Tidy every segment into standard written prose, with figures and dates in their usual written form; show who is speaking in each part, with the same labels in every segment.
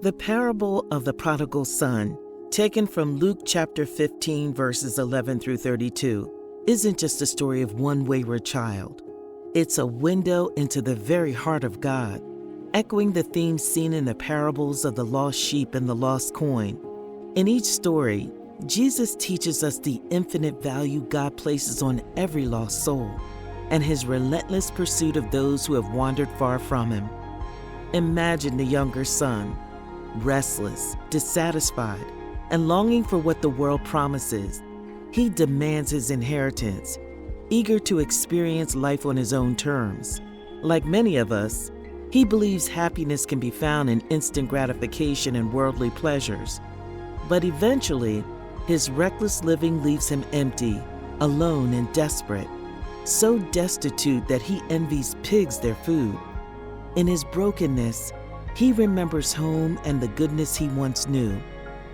Speaker 1: The parable of the prodigal son, taken from Luke chapter 15, verses 11 through 32, isn't just a story of one wayward child. It's a window into the very heart of God, echoing the themes seen in the parables of the lost sheep and the lost coin. In each story, Jesus teaches us the infinite value God places on every lost soul and his relentless pursuit of those who have wandered far from him. Imagine the younger son, restless, dissatisfied, and longing for what the world promises. He demands his inheritance, eager to experience life on his own terms. Like many of us, he believes happiness can be found in instant gratification and worldly pleasures. But eventually, his reckless living leaves him empty, alone and desperate, so destitute that he envies pigs their food. In his brokenness, he remembers home and the goodness he once knew.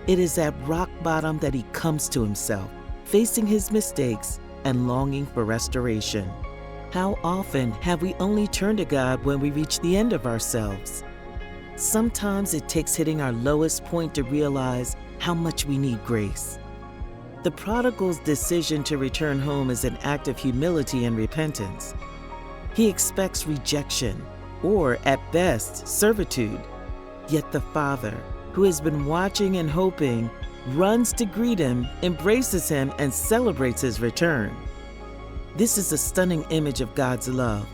Speaker 1: It is at rock bottom that he comes to himself, facing his mistakes and longing for restoration. How often have we only turned to God when we reach the end of ourselves? Sometimes it takes hitting our lowest point to realize how much we need grace. The prodigal's decision to return home is an act of humility and repentance. He expects rejection, or at best, servitude. Yet the father, who has been watching and hoping, runs to greet him, embraces him, and celebrates his return. This is a stunning image of God's love,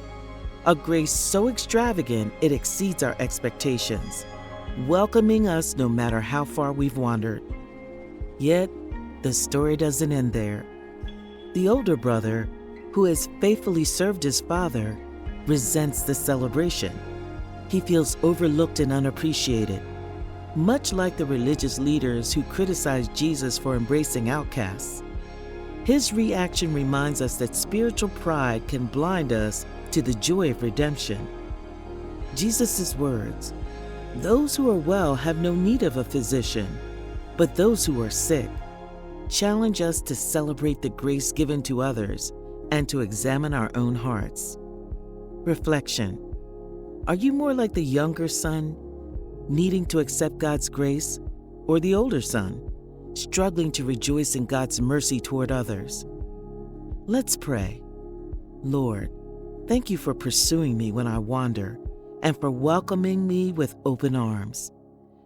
Speaker 1: a grace so extravagant it exceeds our expectations, welcoming us no matter how far we've wandered. Yet, the story doesn't end there. The older brother, who has faithfully served his father, resents the celebration. He feels overlooked and unappreciated, much like the religious leaders who criticized Jesus for embracing outcasts. His reaction reminds us that spiritual pride can blind us to the joy of redemption. Jesus' words, "Those who are well have no need of a physician, but those who are sick," challenge us to celebrate the grace given to others and to examine our own hearts. Reflection. Are you more like the younger son, needing to accept God's grace, or the older son, struggling to rejoice in God's mercy toward others? Let's pray. Lord, thank you for pursuing me when I wander and for welcoming me with open arms.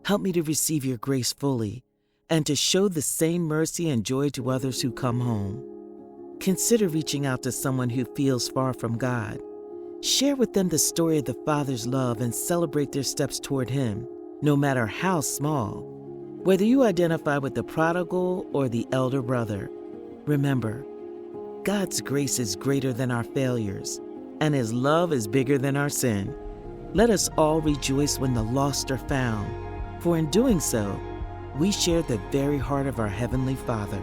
Speaker 1: Help me to receive your grace fully and to show the same mercy and joy to others who come home. Consider reaching out to someone who feels far from God. Share with them the story of the Father's love and celebrate their steps toward Him, no matter how small. Whether you identify with the prodigal or the elder brother, remember, God's grace is greater than our failures, and His love is bigger than our sin. Let us all rejoice when the lost are found, for in doing so, we share the very heart of our Heavenly Father.